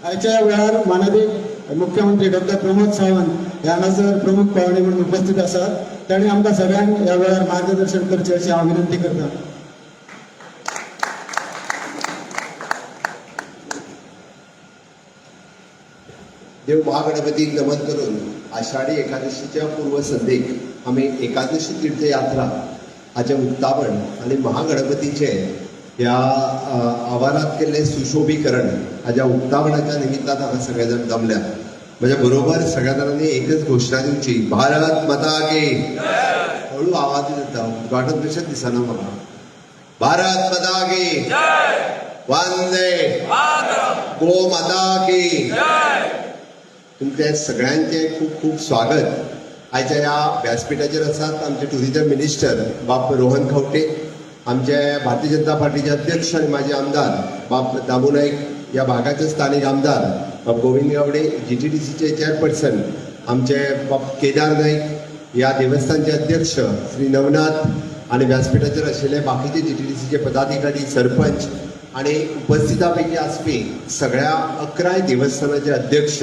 आयच्या वेळार मानाधीक मुख्यमंत्री डॉक्टर प्रमोद सावंत हे हांगासर प्रमुख पावणे म्हणून उपस्थित आसात. तांणी आमकां सगळ्यांक ह्या वेळार मार्गदर्शन करचें अशी हांव विनंती करता. देव महागणपतीक नमन करून आषाढी एकादशीच्या पूर्वसंध्येक आमी एकादशी तीर्थयात्रा हाचे उक्तावण आनी महागणपतीचे ह्या आवारांत केल्ले सुशोभीकरण हाच्या उक्तावणाच्या निमित्तान हांगा सगळे जाण जमल्या. म्हज्या बरोबर सगळ्या जाणांनी एकच घोशणा दिवची भारत माता की हळू आवाज येता उद्घाटन कशेंच दिसना म्हाका. भारत माता की वंदे गो माता की तुमचे सगळ्यांचे खूप खूप स्वागत। आयच्या ह्या व्यासपीठाचेर आसात आमचे टुरिझम मिनिस्टर बाब रोहन खंवटे, आमचे भारतीय जनता पार्टीचे अध्यक्ष आणि माजी आमदार बाब दामू नाईक, या भागाचे स्थानिक आमदार बाब गोविंद गावडे, GTDCचे चेअरपर्सन आमचे बाब केदार नाईक, या देवस्थानचे अध्यक्ष श्री नवनाथ आणि व्यासपीठाचेर आशिल्ले बाकीचे GTDCचे पदाधिकारी, सरपंच आणि उपस्थितांपैकी आसपी सगळ्या 11 देवस्थानाचे अध्यक्ष।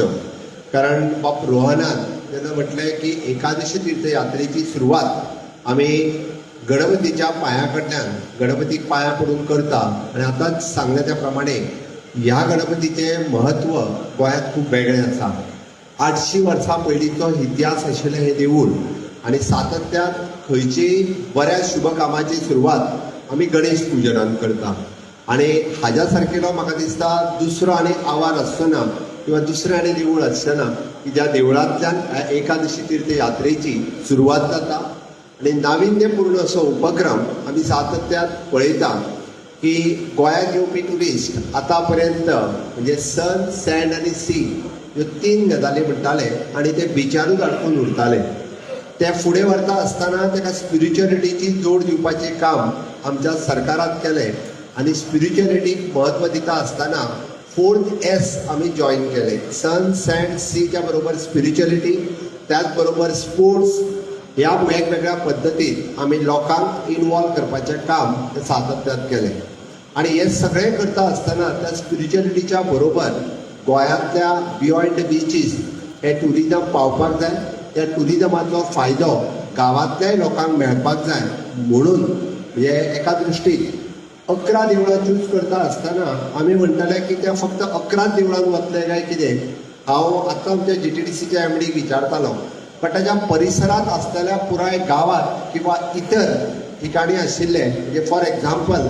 कारण बाब रोहनान त्यांना म्हटलंय की एकादशी तीर्थयात्रेची सुरुवात आम्ही गणपतीच्या पायाकडल्यान गणपतीक पाया पडून करता आणि आताच सांगल्या त्या प्रमाणे ह्या गणपतीचे महत्व गोंयांत खूप वेगळें आसा। 800 वर्सां पयलींचो इतिहास आशिल्लें हें देवूळ आणि सातत्यान खंयचीय बऱ्या शुभ कामाची सुरवात आमी गणेश पुजनान करता आणि हाज्या सारकेलो म्हाका दिसता दुसरो आनी आवार आसना किंवा दुसरें आनी देवूळ आसना की ज्या देवळांतल्यान एकादशी तीर्थयात्रेची सुरवात जाता आणि नाविन्यपूर्ण असो उपक्रम आमी सातत्यान पळयता की गोंयांत येवपी ट्युरिस्ट आतां पर्यंत म्हणजे सन, सँड आनी सी ह्यो 3 गजाली म्हणटाले आणि ते बिचारूच अडकून उरताले। ते फुडें व्हरता आसतना ताका स्पिरिच्युअलिटीची जोड दिवपाचें काम आमच्या सरकारान केलें आणि स्पिरिच्युअलिटीक म्हत्व दिता आसतना 4th S आमी जॉईन केले। सन, सँड, सीच्या बरोबर स्पिरिच्युअलिटी, त्याच बरोबर स्पोर्ट्स, ह्या वेगवेगळ्या पद्दतीन आमी लोकांक इन्वॉल्व करपाचें काम सातत्यान केलें आणि हे सगळें करता आसतना त्या स्पिरिच्युअलिटीच्या बरोबर गोंयांतल्या बियॉन्ड द बिचीस हे ट्युरिजम पावपाक जाय। त्या ट्युरिजमाचो फायदो गांवांतल्याय लोकांक मेळपाक जाय म्हणून म्हणजे एका दृश्टीन 11 देवळां चूज करता आसतना आमी म्हणटाले की त्या फक्त 11 देवळांत वतले काय कितें। हांव आतां आमच्या GTDCच्या MDक विचारतालो, पण ताच्या परिसरांत आसलेल्या पुराय गांवांत किंवा इतर ठिकाणी आशिल्ले म्हणजे फॉर एक्झाम्पल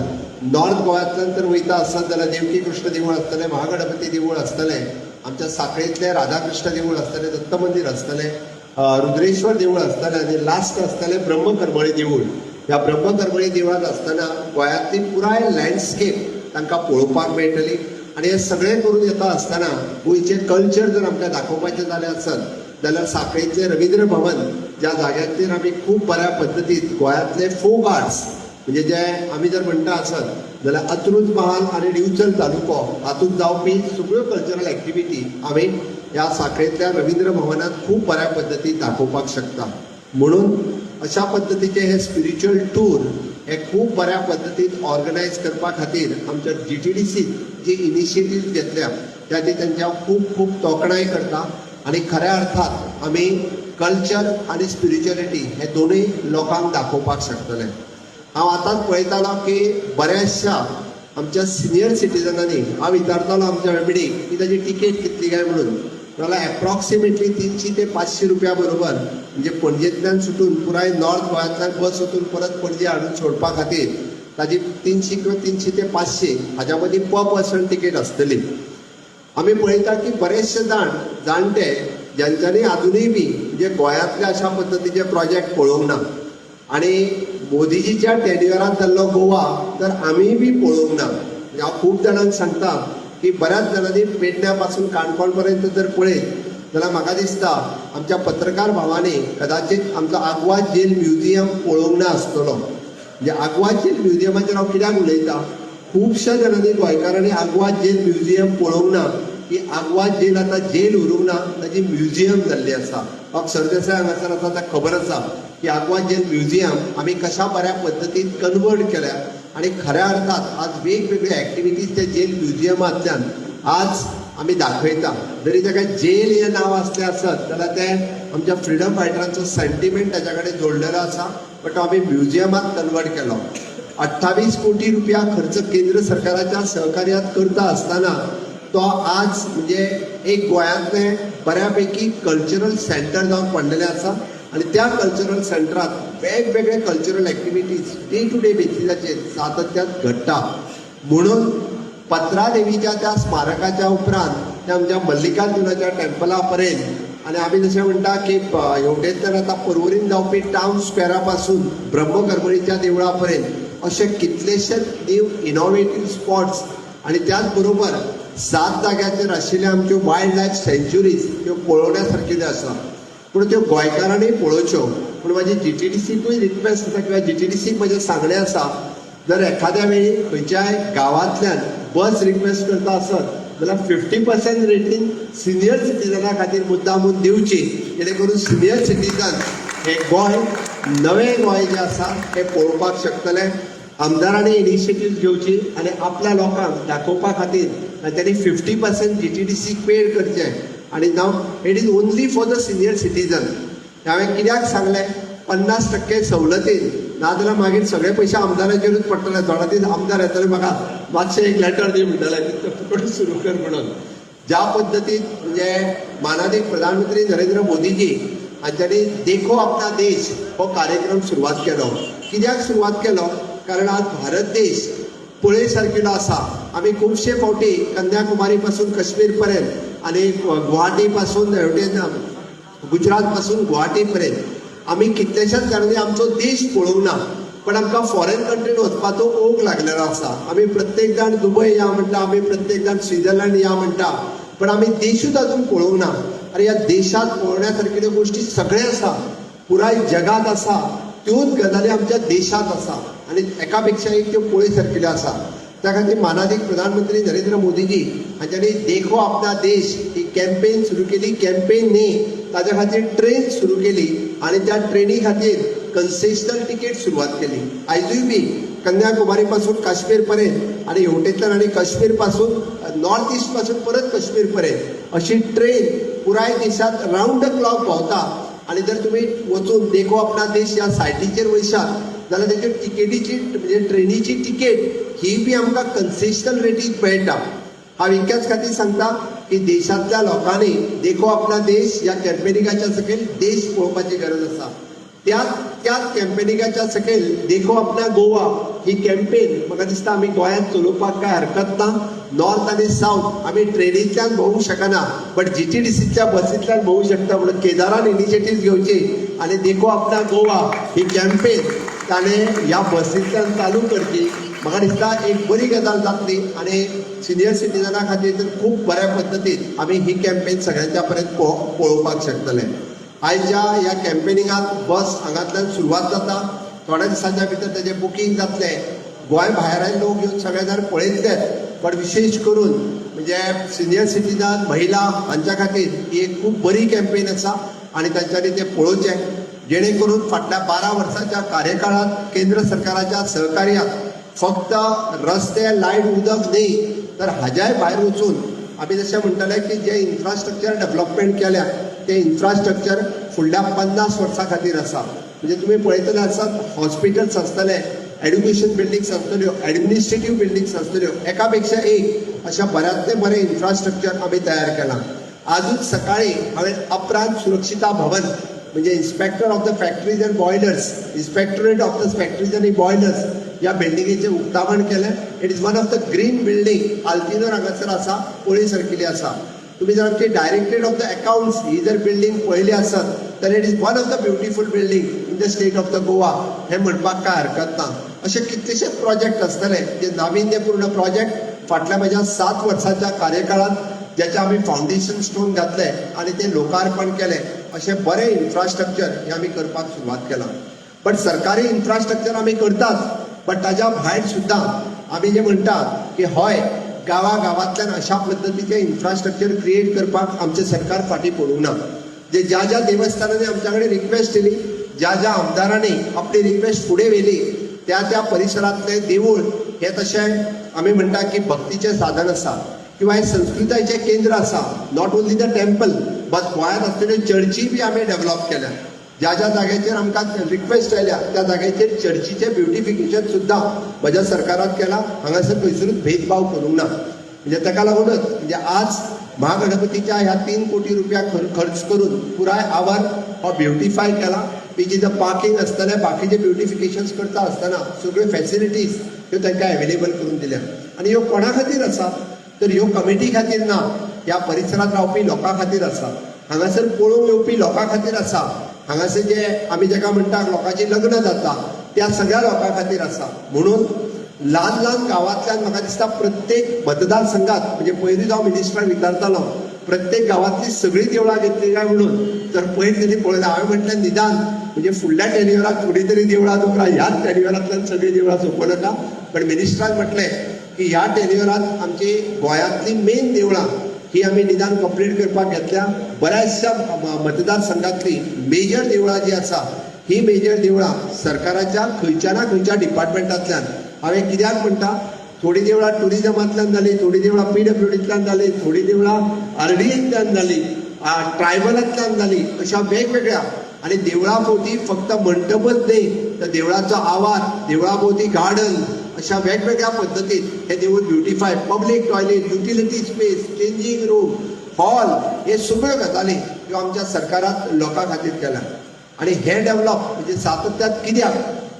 नॉर्थ गोंयांतल्यान तर वयता आसत जाल्यार देवकी कृष्ण देवूळ आसतलें, महागणपती देवूळ आसतलें, आमच्या सांखळेंतलें राधाकृष्ण देवूळ आसतलें, दत्त मंदिर आसतलें, रुद्रेश्वर देवूळ आसतलें आणि लास्ट आसतलें ब्रह्मकरमळी देवूळ। ह्या ब्रह्मकरमळी देवळांत आसतना गोंयांतली पुराय लँडस्केप तांकां पळोवपाक मेळटली आणि हे सगळें करून येता आसतना गोंयचें कल्चर जर आमकां दाखोवपाचें जालें आसत जाल्यार सांखळेचें रवींद्र भवन ज्या जाग्याचेर आमी खूब बऱ्या पद्दतीन गोंयांतले फोक आर्ट्स म्हणजे जे आमी जर म्हणटा आसत जाल्यार अत्रूज महाल आणि दिवचल तालुको हातूंत जावपी सगळ्यो कल्चरल एक्टिविटी आमी ह्या सांखळेंतल्या रवींद्र भवनांत खूब बऱ्या पद्दतीन दाखोवपाक शकता। म्हणून अशा पद्दतीचे हे स्पिरिच्युअल टूर हे खूब बऱ्या पद्दतीन ऑर्गनायज करपा खातीर आमच्या GTDC जी इनिशिएटीव्ह घेतल्या त्या ती त्यांच्या खूब खूब तोखणाय करता आणि खऱ्या अर्थात आमी कल्चर आणि स्पिरिच्युअलिटी हे दोनूय लोकांक दाखोवपाक शकतले। हांव आतांच पळयतालो की बऱ्याचशा आमच्या सिनियर सिटीजनांनी हांव विचारतालो आमच्या MDक की ताची टिकेट कितली काय म्हणून, जाल्यार एप्रॉक्सिमेटली 300 ते 500 रुपया बरोबर म्हणजे पणजेंतल्यान सुटून पुराय नॉर्थ गोंयांतल्यान बस वचून परत पणजे हाडून सोडपा खातीर ताजी 300 किंवा 300 ते 500 हाच्या मदीं पर पर्सन टिकेट आसतली। आमी पळयता की बरेचशे जाणटे ज्यांच्यांनी अजुनूय बी म्हणजे गोंयांतले अशा पद्दतीचे प्रोजेक्ट पळोवंक ना आणि मोदीजीच्या टेन्युअरांत जाल्लो गोवा तर आमीय बी पळोवंक ना। हांव खूब जाणांक सांगता की बऱ्याच जाणांनी पेडण्या पासून काणकोण पर्यंत जर पळयत जाल्यार म्हाका दिसता आमच्या पत्रकार भावांनी कदाचित आमचो आग्वाद जेल म्युझियम पळोवंक ना आसतलो। म्हणजे आग्वाद जेल म्युझियमाचेर हांव कित्याक उलयतां, खुबश्या जाणांनी गोंयकारांनी आग्वाद जेल म्युझियम पळोवंक ना की आग्वाद जेल आतां जेल उरूंक ना, ताजी म्युझियम जाल्ली आसा। म्हाका सरदेसाय हांगासर आसा ताका खबर आसा की आग्वाद जेल म्युझियम आमी कशा बऱ्या पद्दतीन कन्वर्ट केल्या आणि खऱ्या अर्थात आज वेगवेगळे एक्टिविटीज त्या जेल म्युझियमांतल्यान आज आमी दाखयता। जरी ताका जेल हें नांव आसलें आसत जाल्यार तें आमच्या फ्रिडम फायटरांचो सेंटिमेंट ताच्या कडेन जोडलेलो आसा, बट तो आमी म्युझियमांत कन्वर्ट केलो। 28 कोटी रुपया खर्च केंद्र सरकाराच्या सहकार्यात करता आसतना तो आज म्हणजे एक गोंयांतलें बऱ्यापैकी कल्चरल सेंटर जावन पडलेलें आसा आणि त्या कल्चरल सेंटरात वेगवेगळे cultural activities day to day बेसिसाचेर सातत्यान घडटा। म्हणून पत्रा देवीच्या त्या स्मारकाच्या उपरांत त्या आमच्या मल्लिकार्जुनाच्या टेम्पला पर्यंत आणि आमी जशें म्हणटा की हेवटेंतल्यान आतां पर्वरीन जावपी टावन स्क्वेरा पासून ब्रह्मकरमळीच्या देवळा पर्यंत असे कितलेशेच न्यू इनोव्हेटिव्ह स्पॉट्स आणि त्याच बरोबर 7 जाग्याचेर आशिल्ल्यो आमच्यो वायल्ड लायफ सँच्युरीज ह्यो पळोवण्यासारक्यो आसा. पूण त्यो गोंयकारांनी पळोवच्यो. पूण माझी GTDCकूय रिक्वेस्ट आसा किंवा GTDCक म्हजें सांगणें आसा, जर एखाद्या वेळी खंयच्याय गांवांतल्यान बस रिक्वेस्ट करता आसत जाल्यार 50% रेटीन सिनियर सिटीजना खातीर मुद्दामून दिवची, जेणे करून सिनियर सिटीजन हे गोंय नवें गोंय जें आसा हें पळोवपाक शकतले. आमदारांनी इनिशिएटीव्ह घेवची आनी आपल्या लोकांक दाखोवपा खातीर त्यांनी 50% GTDC पेड करचें. आनी now it is only for the senior citizen. हांवें कित्याक सांगलें 50% सवलतीन, नाजाल्यार मागीर सगळे पयशे आमदाराचेरूच पडटले. थोडे दीस आमदार येतले म्हाका मातशें एक लेटर दी म्हणटले फुकट सुरू कर म्हणून. ज्या पद्दतीन म्हणजे माननीय प्रधानमंत्री नरेंद्र मोदीजी हांच्यांनी देखो अपना देश हो कार्यक्रम सुरवात केलो. कित्याक सुरवात केलो? कारण आज भारत देश पळय सारकेलो आसा. आमी खुबशे फावटी कन्याकुमारी पासून काश्मीर पर्यंत आनी गुवाहाटी पासून गुजरात पासून गुवाहाटी पर्यंत आमी कितलेशेच जाणांनी आमचो देश पळोवंक ना. पण आमकां फॉरेन कंट्रीन वचपाचो ओघ लागलेलो आसा. आमी प्रत्येक जाण दुबय या म्हणटा, आमी प्रत्येक जाण स्वित्झर्लंड या म्हणटा, पण आमी देशूच अजून पळोवंक ना. आनी ह्या देशात पळोवण्यासारक्यो गोश्टी सगळे आसा, पुराय जगात आसा. त्योच गजाली आमच्या देशात आसा आनी एका पेक्षा एक त्यो पळय सारकेल्यो आसा. त्या खातीर माननीय प्रधानमंत्री नरेंद्र मोदीजी हांच्यांनी देखो अपना देश ही कॅम्पेन सुरू केली. कॅम्पेन न्ही, ताच्या खातीर ट्रेन सुरू केली आनी त्या ट्रेनी खातीर कन्सेशनल तिकेट सुरवात केली. आयजूय बी कन्याकुमारी पासून काश्मीर पर्यंत आनी हेवटेंतल्यान आनी काश्मीर पासून नॉर्थ इस्ट पासून परत काश्मीर पर्यंत अशी ट्रेन पुराय देशात रावंड द क्लॉक भोंवता. आनी जर तुमी वचून देखो अपना देश ह्या सायटीचेर वयशात जाल्यार तेचे तिकेटीची म्हणजे ट्रेनीची तिकेट ही बी आमकां कन्सेशनल रेटीन मेळटा. हांव इतक्याच खातीर सांगता की देशांतल्या लोकांनी देखो अपना देश ह्या कॅम्पेनिंगाच्या सकयल देश पळोवपाची गरज आसा. त्याच कॅम्पेनिंगाच्या सकयल देखो अपना गोवा ही कॅम्पेन म्हाका दिसता आमी गोंयांत चलोवपाक काय हरकत ना. नॉर्थ आनी साऊथ आमी ट्रेनींतल्यान भोवूंक शकना, बट GTDCच्या बसींतल्यान भोवूंक शकता. म्हणून केदारान इनिशिएटीव्ह घेवची आनी देखो अपना गोवा ही कॅम्पेन ताणें ह्या बसींतल्यान चालू करची. म्हाका दिसता एक बरी गजाल जातली आनी सिनियर सिटीजना खातीर तर खूब बऱ्या पद्दतीन आमी ही कॅम्पेन सगळ्यांच्या पर्यंत पळोवपाक शकतले. आयच्या ह्या कॅम्पेनिंगाक बस हांगांतल्यान सुरवात जाता. थोड्या दिसांच्या भितर तेजें बुकींग जातलें. गोंय भायराय लोक येवन सगळे जाण पळयतलेच, पण विशेश करून म्हणजे सिनियर सिटीजन महिला हांच्या खातीर ही एक खूब बरी कॅम्पेन आसा आनी तांच्यांनी तें पळोवचें, जेणे करून फाटल्या 12 वर्सांच्या कार्यकाळात केंद्र सरकाराच्या सहकार्यात फक्त रस्ते लायट उदक न्ही तर हाज्याय भायर वचून आमी जशें म्हणटले की जे इन्फ्रास्ट्रक्चर डेव्हलपमेंट केल्या ते इन्फ्रास्ट्रक्चर फुडल्या 50 वर्सां खातीर आसा. म्हणजे तुमी पळयतले आसात हॉस्पिटल्स आसतले, एड्युकेशन बिल्डिंग्स आसतल्यो, एडमिनिस्ट्रेटीव बिल्डिंग्स आसतल्यो, एका पेक्षा एक अशा बऱ्यांतले बरें इन्फ्रास्ट्रक्चर आमी तयार केलां. आजूच सकाळी हांवें अपरांत सुरक्षिता भवन म्हणजे inspector of the factories and boilers, inspectorate of the factories and boilers ह्या बिल्डिंगेचें उक्तावण केलें. It is one of the green building आल्तिनोर हांगासर आसा, पळय सारकेली आसा. तुम्ही जर आमची डायरेक्टरेट ऑफ द अकाउंट्स ही जर बिल्डिंग पळयली आसत तर it is one of the beautiful building in the state of the Goa हें म्हणपाक काय हरकत ना. असे कितलेशेच प्रोजेक्ट आसतले जे नाविन्यपूर्ण प्रोजेक्ट फाटल्या म्हज्या 7 वर्सांच्या कार्यकाळात ज्याचे आमी फावंडेशन स्टोन घातले आनी ते लोकार्पण केले. असे बरे इन्फ्रास्ट्रक्चर हे आमी करपाक सुरवात केला. बट सरकारी इन्फ्रास्ट्रक्चर आमी करतात, बट ताच्या भायर सुद्दां आमी जे म्हणटात की हय गांवांतल्यान अशा पद्दतीचे इन्फ्रास्ट्रक्चर क्रिएट करपाक आमचें सरकार फाटीं पडूंक ना. जे ज्या देवस्थानांनी आमच्या कडेन रिक्वेस्ट केली, ज्या आमदारांनी आपली रिक्वेस्ट फुडें व्हेली, त्या परिसरांतले देवूळ हे तशें आमी म्हणटा की भक्तीचें साधन आसा किंवा हे संस्कृतायेचें केंद्र आसा. Not only the temple but गोंयांत आसलेल्यो चर्ची बी आमी डेव्हलप केल्या. ज्या जाग्याचेर आमकां रिक्वेस्ट आयल्या त्या जाग्याचेर चर्चीचें ब्युटिफिकेशन सुद्दां म्हज्या सरकारान केलां. हांगासर खंयसरूच भेदभाव करूंक ना. म्हणजे ताका लागूनच म्हणजे आज महागणपतीच्या ह्या 3 कोटी रुपया खर्च करून पुराय आवार हो ब्युटिफाय केला. तेजें पार्किंग आसतलें, बाकीचे ब्युटिफिकेशन्स करता आसतना सगळ्यो फॅसिलिटीज ह्यो तांकां एवेलेबल करून दिल्या. आनी ह्यो कोणा खातीर आसा तर ह्यो कमिटी खातीर ना, ह्या परिसरांत रावपी लोकां खातीर आसा, हांगासर पळोवंक येवपी लोकां खातीर आसा. हांगासर जे आमी जाका म्हणटा लोकांची लग्न जाता त्या सगळ्या लोकां खातीर आसा. म्हणून ल्हान ल्हान गांवांतल्यान म्हाका दिसता प्रत्येक मतदारसंघात म्हणजे पयलीं हांव मिनिस्टराक विचारतालो प्रत्येक गांवांतली सगळीं देवळां घेतली काय म्हणून, तर पयर तरी पळयना. हांवें म्हटलें निदान म्हणजे फुडल्या टेन्युअराक थोडी तरी देवळां दवरा, ह्याच टेन्युअरांतल्यान सगळीं देवळां सोंपनाका. पण मिनिस्टरान म्हटलें की ह्या टेन्युअरांत आमची गोंयांतली मेन देवळां ही आमी निदान कंप्लीट करपाक घेतल्या. बऱ्याचशा मतदारसंघातली मेजर देवळां जी आसा ही मेजर देवळां सरकाराच्या खंयच्या ना खंयच्या डिपार्टमेंटांतल्यान, हांवें कित्याक म्हणटा, थोडी देवळां टुरिजमांतल्यान जाली, थोडी देवळां PWDंतल्यान जाली, थोडी देवळां RDAंतल्यान जाली, ट्रायबलांतल्यान जाली, अशा वेगवेगळ्या. आणि देवळा भोवती फक्त मंडपच न्ही तर देवळाचो आवार, देवळा भोवती गार्डन, अशा वेगवेगळ्या पद्दतीन हे देवूळ beautify, public toilet, utility space, changing room, hall, हे सगळ्यो गजाली ह्यो आमच्या सरकारान लोकां खातीर केल्या. आणि हे डेव्हलप म्हणजे सातत्यान कित्याक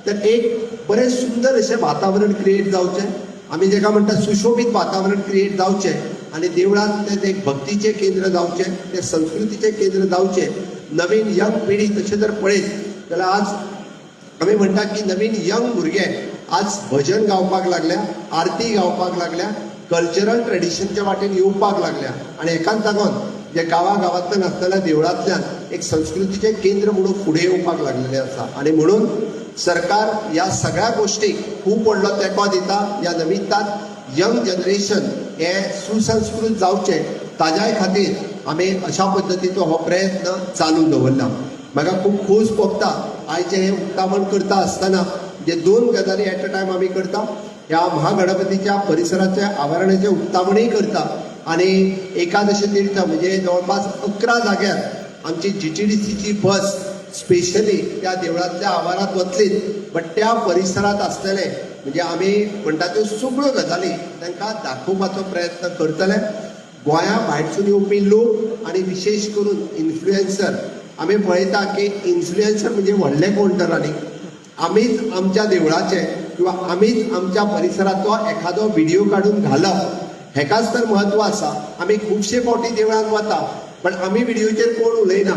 तर एक बरें सुंदर अशें वातावरण क्रिएट जावचें, आमी जेका म्हणटा सुशोभीत वातावरण क्रिएट जावचें, आनी देवळांत तें एक भक्तीचें केंद्र जावचें, तें संस्कृतीचें केंद्र जावचें. नवीन यंग पिढी तशें जर पळयत जाल्यार आज आमी म्हणटा की नवीन यंग भुरगे आज भजन गावपाक लागल्या, आरती गावपाक लागल्या, कल्चरल ट्रेडिशनच्या वाटेन येवपाक लागल्या. आनी एकाच जागोन जे गांवांतल्यान आसलेल्या देवळांतल्यान एक संस्कृतीचें केंद्र म्हणून फुडें येवपाक लागलेलें आसा. आनी म्हणून सरकार ह्या सगळ्या गोश्टीक खूब व्हडलो तेंको दिता. ह्या निमित्तान यंग जनरेशन हे सुसंस्कृत जावचें ताज्याय खातीर आमी अशा पद्दतीचो हो प्रयत्न चालू दवरला. म्हाका खूब खोस भोगता आयचें हें उक्तावण करता आसतना जे दोन गजाली एट अ टायम आमी करता. ह्या महागणपतीच्या परिसराच्या आवारणाचें उक्तावणूय करता आनी एकादशी तीर्थ म्हणजे जवळपास 11 जाग्यार आमची GTDCची बस स्पेशली त्या देवळांतल्या आवारांत वतली. बट त्या परिसरांत आसतले म्हणजे आमी म्हणटा त्यो सगळ्यो गजाली तांकां दाखोवपाचो प्रयत्न करतले. गोंया भायरसून येवपी लोक आनी विशेश करून इन्फ्लुएन्सर, आमी पळयता की इन्फ्लुएन्सर म्हणजे व्हडले कोण तर आनी आमीच आमच्या देवळाचे किंवा आमीच आमच्या परिसराचो एखादो व्हिडिओ काडून घालप, हेकाच तर म्हत्व आसा. आमी खुबशे फावटी देवळांत वता पण आमी व्हिडिओचेर कोण उलयना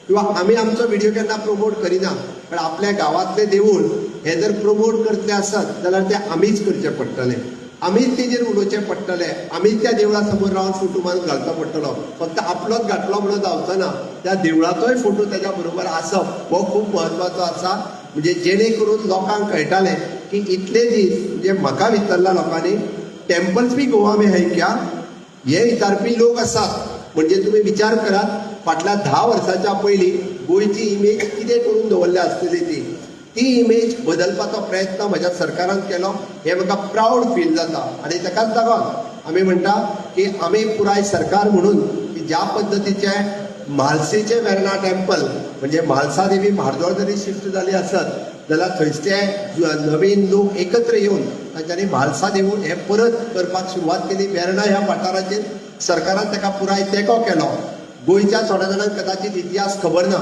किंवा आमी आमचो व्हिडिओ केन्ना प्रमोट करिना. पण आपल्या गांवांतलें देवूळ हे जर प्रमोट करतलें आसत जाल्यार तें आमीच करचें पडटलें, आमीच तेजेर उलोवचें पडटलें, आमीच त्या देवळा समोर रावन फोटो मारून घालचो पडटलो. फक्त आपलोच घातलो म्हणून जावचो ना, त्या देवळाचोय फोटो तेज्या बरोबर आसप हो खूब म्हत्वाचो आसा. म्हणजे जेणे करून लोकांक कळटालें की इतले दीस म्हणजे म्हाका विचारला लोकांनी टेम्पल्स भी गोवा में है क्या, हे विचारपी लोक आसात. म्हणजे तुमी विचार करात फाटल्या 10 वर्सांच्या पयलीं गोंयची इमेज कितें करून दवरल्या आसतली ती इमेज बदलपाचो प्रयत्न म्हज्या सरकारान केलो. हे म्हाका प्रावड फील जाता. आनी ताकाच लागून आमी म्हणटा की आमी पुराय सरकार म्हणून की ज्या पद्दतीचे म्हालसेचें वेर्णा टेम्पल म्हणजे म्हालसा देवी म्हार्दोळ जरी शिफ्ट जाली आसत जाल्यार थंयचे नवीन लोक एकत्र येवन तांच्यांनी म्हालसा देवूळ हें परत करपाक सुरवात केली. वेर्णा ह्या वाठाराचेर सरकारान ताका पुराय तेंको केलो. गोंयच्या थोड्या जाणांक कदाचित इतिहास खबर ना.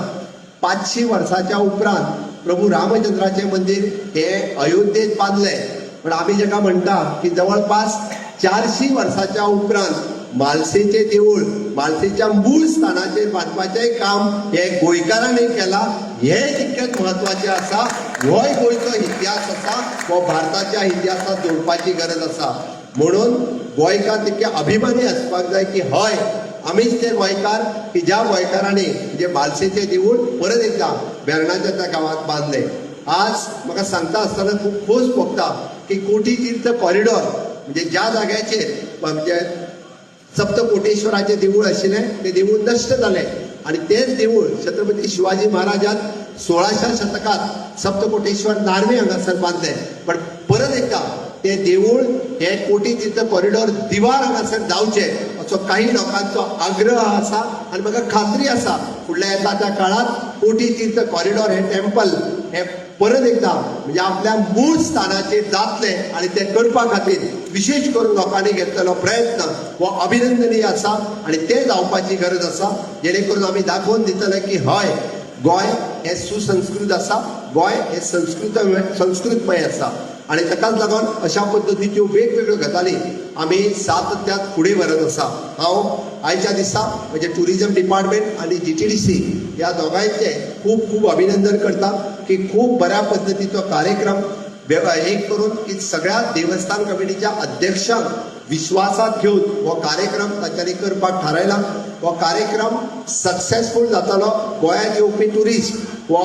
500 वर्सांच्या उपरांत प्रभू रामचंद्राचें मंदीर हे अयोध्येत बांदलें. पण आमी जेका म्हणटा की जवळपास 400 वर्सांच्या उपरांत म्हालसेचें देवूळ म्हालसेच्या मूळ स्थानाचेर बांदपाचें काम हे गोंयकारांनी केलां. हे तितकेंच म्हत्वाचें आसा. होय गोंयचो इतिहास आसा, हो भारताच्या इतिहासात जोडपाची गरज आसा. म्हणून गोंयकार तितके अभिमानी आसपाक जाय की हय आमीच ते गोंयकार की ज्या गोंयकारांनी म्हणजे म्हालसेचें देवूळ परत एकदा वेर्णाच्या त्या गांवांत बांदलें. आज म्हाका सांगता आसतना खूब खोस भोगता की कोठी तीर्थ कॉरिडॉर म्हणजे ज्या जाग्याचेर म्हणजे सप्तकोटेश्वराचें देवूळ आशिल्लें तें देवूळ नश्ट जालें आनी तेंच देवूळ छत्रपती शिवाजी महाराजान 16व्या शतकात सप्तकोटेश्वर नार्वे हांगासर बांदलें. पण परत एकदा तें देवूळ हे कोठी तीर्थ कॉरिडॉर दिवार हांगासर जावचें असो काही लोकांचो आग्रह आसा. आनी म्हाका खात्री आसा फुडल्या येता काळात कोठी तीर्थ कॉरिडॉर हे टेम्पल हे परत एकदा म्हणजे आपल्या मूळ स्थानाचेर जातलें आनी तें करपा खातीर विशेष करून लोकांनी घेतलेलो प्रयत्न हो अभिनंदनीय आसा आनी तें जावपाची गरज आसा. जेणे करून आमी दाखोवन दितले की हय गोंय हे सुसंस्कृत आसा, गोंय हे संस्कृतमय आसा. आनी ताकाच लागून अशा पद्दतीच्यो वेगवेगळ्यो गजाली आमी सातत्यान फुडें व्हरत आसा. हांव आयच्या दिसा म्हणजे टुरिजम डिपार्टमेंट आनी GTDC ह्या दोगांयचें खूब खूब अभिनंदन करता की खूप बऱ्या पद्धतीचो कार्यक्रम एक करून की सगळ्या देवस्थान कमिटीच्या अध्यक्षांक विश्वासात घेऊन हो कार्यक्रम तांच्यांनी करपाक थारायला. हो कार्यक्रम सक्सेसफूल जातालो. गोंयांत येवपी ट्युरिस्ट वो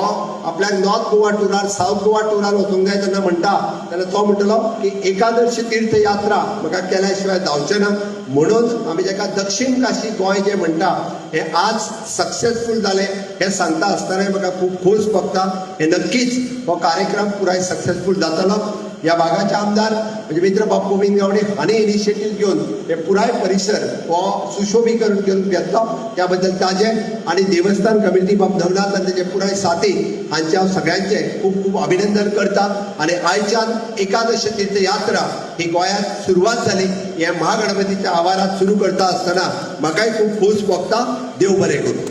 आपल्याक नॉर्थ गोवा टुरार साऊथ गोवा टुरार वचूंक जाय तेन्ना म्हणटा तेन्ना तो म्हणटलो की एकादशी तीर्थ यात्रा म्हाका केल्या शिवाय जावचें ना. म्हणून आमी जेका दक्षिण काशी गोंय जे म्हणटा हे आज सक्सेसफूल जालें हे सांगता आसतना म्हाका खूब खोस भोगता. हे नक्कीच हो कार्यक्रम पुराय सक्सेसफूल जातलो. ह्या भागाचे आमदार म्हणजे मित्र बाब गोविंद गावडे हांणी इनिशिएटीव घेवन हे पुराय परिसर हो सुशोभीकरण करून घेतलो. त्या बद्दल ताजे आनी देवस्थान कमिटी बाब नवनाथ आनी तेजे पुराय साथी हांचे हांव सगळ्यांचे खूब खूब अभिनंदन करता. आनी आयच्यान एकादश तीर्थ यात्रा ही गोंयांत सुरवात जाली. हे महागणपतीच्या आवारात सुरू करता आसतना म्हाकाय खूब खोस भोगता. देव बरें करूं.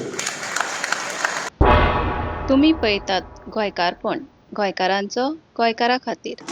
तुम्ही पळयतात गोंयकारपण, गोंयकारांचो गोंयकारा खातीर.